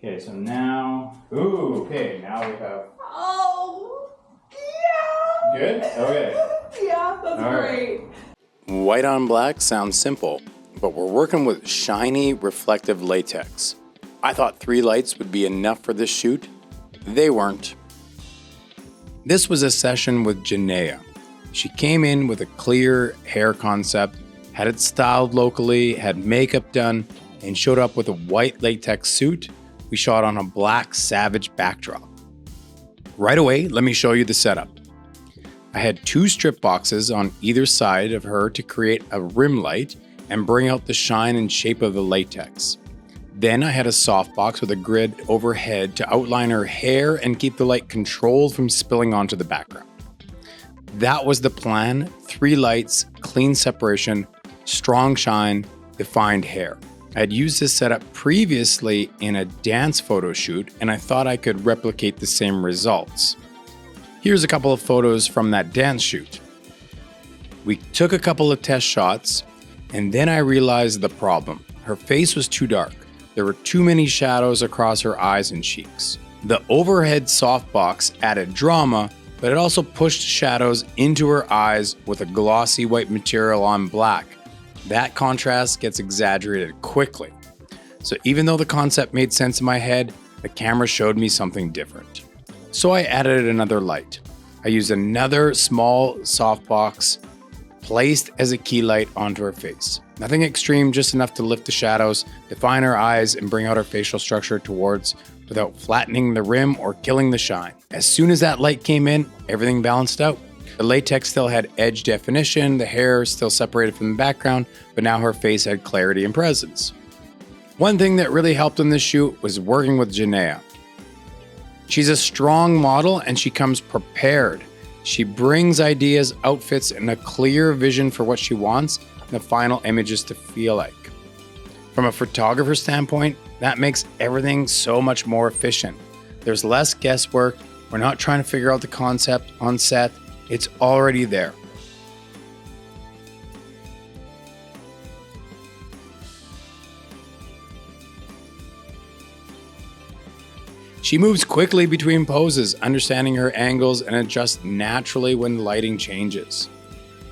Okay, so now, okay, now we have. Oh, yeah. Good? Okay. Yeah, that's great. White on black sounds simple, but we're working with shiny, reflective latex. I thought 3 lights would be enough for this shoot. They weren't. This was a session with Jeneya. She came in with a clear hair concept, had it styled locally, had makeup done, and showed up with a white latex suit we shot on a black Savage backdrop. Right away, let me show you the setup. I had 2 strip boxes on either side of her to create a rim light and bring out the shine and shape of the latex. Then I had a softbox with a grid overhead to outline her hair and keep the light controlled from spilling onto the background. That was the plan: 3 lights, clean separation, strong shine, defined hair. I had used this setup previously in a dance photo shoot, and I thought I could replicate the same results. Here's a couple of photos from that dance shoot. We took a couple of test shots, and then I realized the problem. Her face was too dark. There were too many shadows across her eyes and cheeks. The overhead softbox added drama, but it also pushed shadows into her eyes with a glossy white material on black. That contrast gets exaggerated quickly. So even though the concept made sense in my head, the camera showed me something different. So I added another light. I used another small softbox placed as a key light onto her face. Nothing extreme, just enough to lift the shadows, define her eyes, and bring out her facial structure towards without flattening the rim or killing the shine. As soon as that light came in, everything balanced out. The latex still had edge definition, the hair still separated from the background, but now her face had clarity and presence. One thing that really helped in this shoot was working with Jeneya. She's a strong model and she comes prepared. She brings ideas, outfits, and a clear vision for what she wants the final images to feel like. From a photographer standpoint, that makes everything so much more efficient. There's less guesswork. We're not trying to figure out the concept on set. It's already there. She moves quickly between poses, understanding her angles and adjusts naturally when the lighting changes.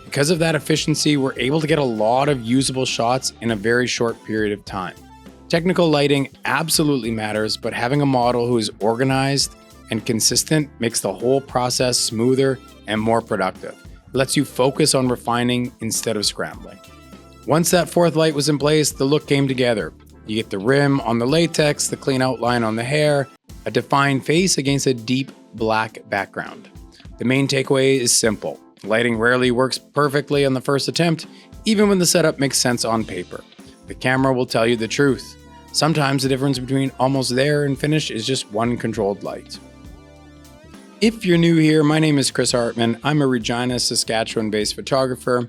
Because of that efficiency, we're able to get a lot of usable shots in a very short period of time. Technical lighting absolutely matters, but having a model who is organized and consistent makes the whole process smoother and more productive. It lets you focus on refining instead of scrambling. Once that 4th light was in place, the look came together. You get the rim on the latex, the clean outline on the hair, a defined face against a deep black background. The main takeaway is simple. Lighting rarely works perfectly on the first attempt, even when the setup makes sense on paper. The camera will tell you the truth. Sometimes the difference between almost there and finished is just one controlled light. If you're new here, my name is Chris Hartman. I'm a Regina, Saskatchewan-based photographer.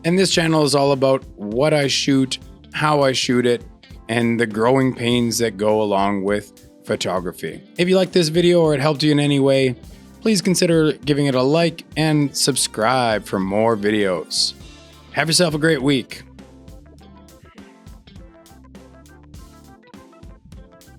And this channel is all about what I shoot, how I shoot it, and the growing pains that go along with photography. If you like this video or it helped you in any way, please consider giving it a like and subscribe for more videos. Have yourself a great week.